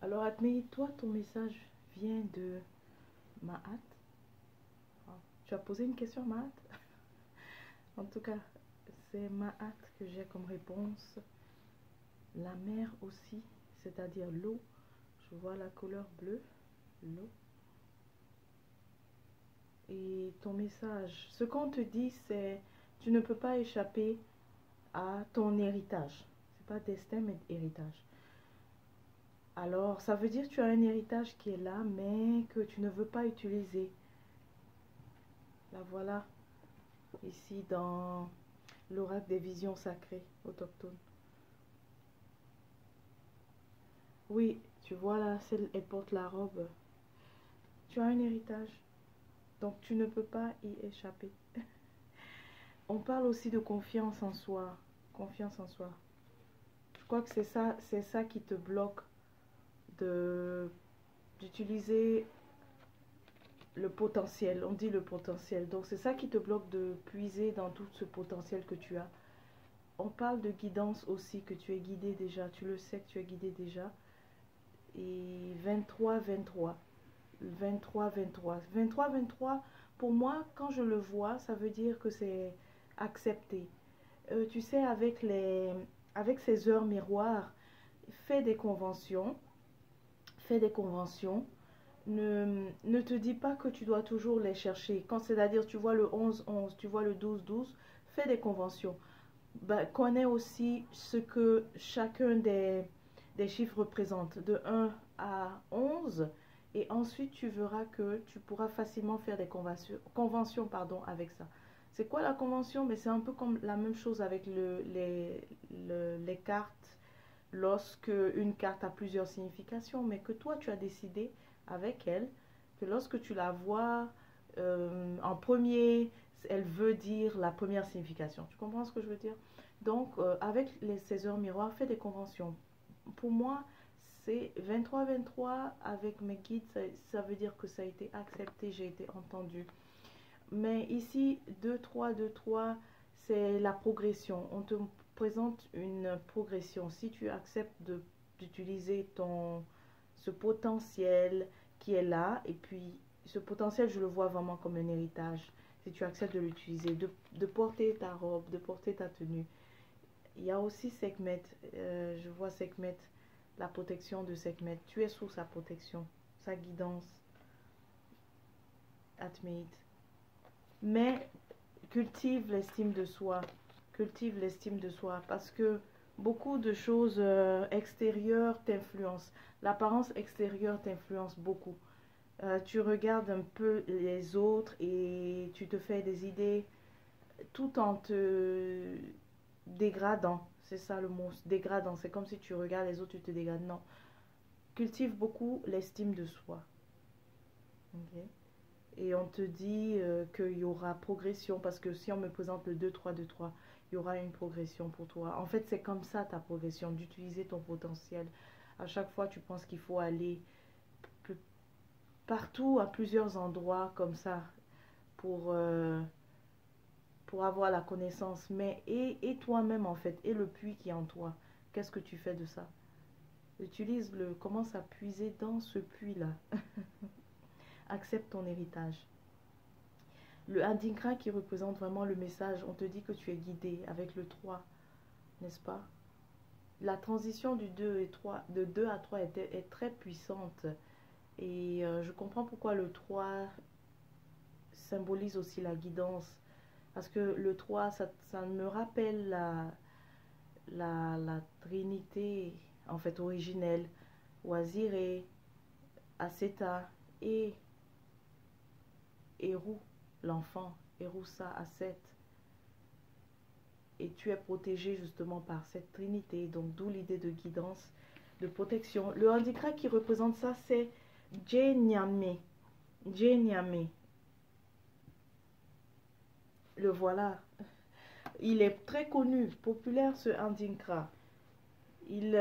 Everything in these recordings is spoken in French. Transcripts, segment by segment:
Alors, Atmei, toi, ton message vient de Mahat. Ah, tu as posé une question, Mahat? En tout cas, c'est Mahat que j'ai comme réponse. La mer aussi, c'est-à-dire l'eau. Je vois la couleur bleue, l'eau. Et ton message, ce qu'on te dit, c'est tu ne peux pas échapper à ton héritage. C'est pas destin, mais héritage. Alors, ça veut dire que tu as un héritage qui est là, mais que tu ne veux pas utiliser. La voilà, ici dans l'oracle des visions sacrées autochtones. Oui, tu vois là, elle porte la robe. Tu as un héritage, donc tu ne peux pas y échapper. On parle aussi de confiance en soi. Confiance en soi. Je crois que c'est ça qui te bloque de d'utiliser le potentiel. On dit le potentiel. Donc c'est ça qui te bloque de puiser dans tout ce potentiel que tu as. On parle de guidance aussi, que tu es guidé déjà. Tu le sais que tu es guidé déjà. Et 23, 23. 23, 23. 23, 23, pour moi, quand je le vois, ça veut dire que c'est accepté. Tu sais, avec ces heures miroirs, fais des conventions. Fais des conventions. Ne te dis pas que tu dois toujours les chercher. Quand c'est-à-dire, tu vois le 11, 11, tu vois le 12, 12, fais des conventions. Ben, connais aussi ce que chacun des chiffres représente, de 1 à 11, et ensuite tu verras que tu pourras facilement faire des conventions pardon, avec ça. C'est quoi la convention? Mais c'est un peu comme la même chose avec les cartes, lorsque une carte a plusieurs significations, mais que toi tu as décidé avec elle, que lorsque tu la vois en premier, elle veut dire la première signification. Tu comprends ce que je veux dire? Donc, avec ces heures miroirs, fais des conventions. Pour moi, c'est 23-23 avec mes guides, ça veut dire que ça a été accepté, j'ai été entendu. Mais ici, 2-3, 2-3, c'est la progression. On te présente une progression. Si tu acceptes d'utiliser ce potentiel qui est là, et puis ce potentiel, je le vois vraiment comme un héritage. Si tu acceptes de l'utiliser, de porter ta robe, de porter ta tenue. Il y a aussi Sekhmet. Je vois Sekhmet, la protection de Sekhmet. Tu es sous sa protection, sa guidance, Atmeit. Mais cultive l'estime de soi. Cultive l'estime de soi parce que beaucoup de choses extérieures t'influencent. L'apparence extérieure t'influence beaucoup. Tu regardes un peu les autres et tu te fais des idées tout en te dégradant. C'est ça le mot, dégradant. C'est comme si tu regardes les autres, tu te dégrades. Non. Cultive beaucoup l'estime de soi. Ok. Et on te dit qu'il y aura progression parce que si on me présente le 2-3, 2-3, il y aura une progression pour toi. En fait, c'est comme ça ta progression, d'utiliser ton potentiel. À chaque fois, tu penses qu'il faut aller partout, à plusieurs endroits comme ça pour, euh, pour avoir la connaissance. Mais et toi-même, en fait, et le puits qui est en toi, qu'est-ce que tu fais de ça? Utilise-le, commence à puiser dans ce puits-là. Accepte ton héritage. Le Adinkra qui représente vraiment le message, on te dit que tu es guidé avec le 3, n'est-ce pas? La transition du 2 et 3, de 2 à 3 est très puissante. Et je comprends pourquoi le 3 symbolise aussi la guidance. Parce que le 3, ça me rappelle la Trinité, en fait, originelle. Waziré, Aseta et Eru, l'enfant, Erusa, Aset. Et tu es protégé justement par cette trinité, donc d'où l'idée de guidance, de protection. Le handicap qui représente ça, c'est Djenyame. Djenyame. Le voilà. Il est très connu, populaire ce handicap. Il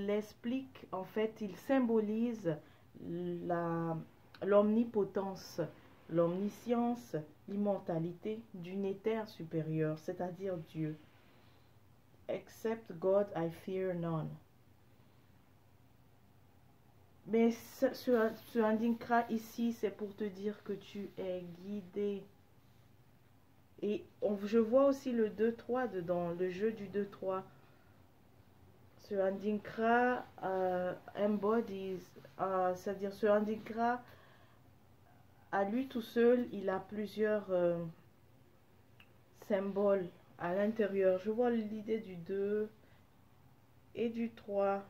explique, en fait, il symbolise l'omnipotence, l'omniscience, l'immortalité d'une éther supérieure, c'est-à-dire Dieu. Except God, I fear none. Mais ce Adinkra ici, c'est pour te dire que tu es guidé. Et je vois aussi le 2-3 dedans, le jeu du 2-3. Ce Adinkra embodies, c'est-à-dire ce Adinkra, à lui tout seul, il a plusieurs symboles à l'intérieur. Je vois l'idée du 2 et du 3.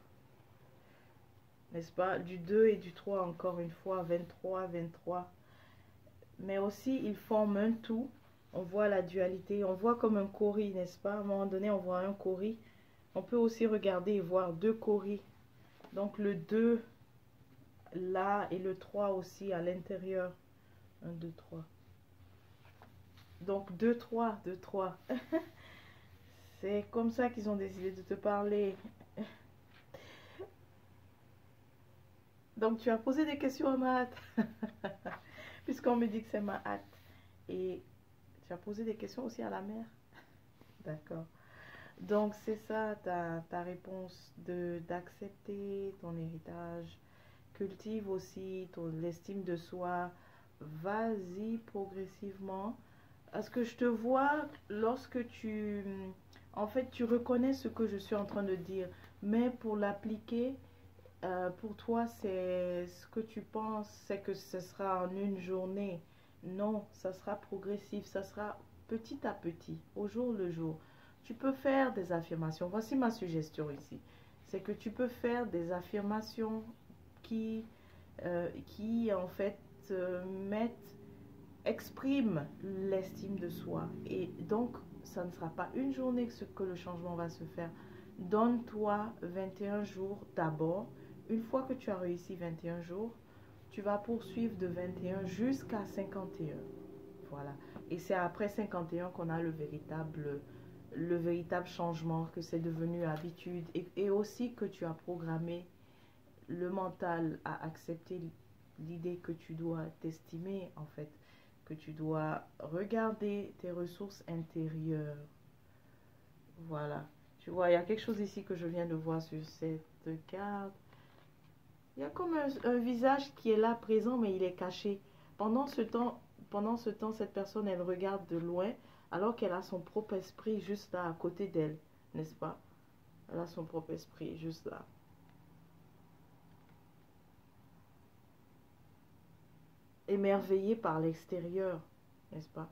N'est-ce pas? Du 2 et du 3 encore une fois, 23, 23. Mais aussi, ils forment un tout. On voit la dualité, on voit comme un kori, n'est-ce pas? À un moment donné, on voit un kori. On peut aussi regarder et voir deux koris. Donc le 2 là et le 3 aussi à l'intérieur. 1, 2, 3. Donc 2, 3, 2, 3. C'est comme ça qu'ils ont décidé de te parler. Donc tu as posé des questions à Mahat. Puisqu'on me dit que c'est Mahat. Et tu as posé des questions aussi à la mère. D'accord. Donc c'est ça ta réponse d'accepter ton héritage. Cultive aussi l'estime de soi. Vas-y progressivement. Parce que je te vois lorsque en fait, tu reconnais ce que je suis en train de dire. Mais pour l'appliquer, pour toi, c'est ce que tu penses, c'est que ce sera en une journée. Non, ça sera progressif, ça sera petit à petit, au jour le jour. Tu peux faire des affirmations. Voici ma suggestion ici. C'est que tu peux faire des affirmations qui en fait, mettent, expriment l'estime de soi. Et donc, ça ne sera pas une journée que le changement va se faire. Donne-toi 21 jours d'abord. Une fois que tu as réussi 21 jours, tu vas poursuivre de 21 jusqu'à 51. Voilà. Et c'est après 51 qu'on a le véritable changement, que c'est devenu habitude. Et aussi que tu as programmé le mental à accepter l'idée que tu dois t'estimer, en fait. Que tu dois regarder tes ressources intérieures. Voilà. Tu vois, il y a quelque chose ici que je viens de voir sur cette carte. Il y a comme un visage qui est là présent, mais il est caché. Pendant ce temps, cette personne, elle regarde de loin, alors qu'elle a son propre esprit juste là, à côté d'elle, n'est-ce pas? Elle a son propre esprit juste là. Émerveillée par l'extérieur, n'est-ce pas?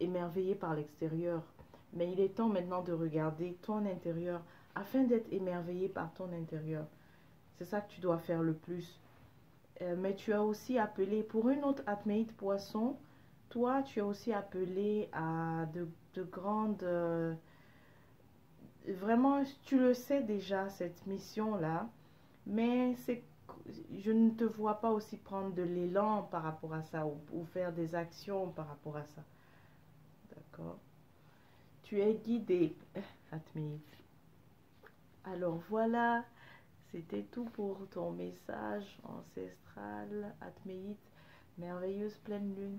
Émerveillée par l'extérieur. Mais il est temps maintenant de regarder ton intérieur afin d'être émerveillé par ton intérieur. C'est ça que tu dois faire le plus. Mais tu as aussi appelé, pour une autre Atméide Poisson, toi, tu as aussi appelé à de grandes... vraiment, tu le sais déjà, cette mission-là, mais je ne te vois pas aussi prendre de l'élan par rapport à ça ou faire des actions par rapport à ça. D'accord? Tu es guidé, Atméide. Alors voilà, c'était tout pour ton message ancestral, Atméide, merveilleuse pleine lune.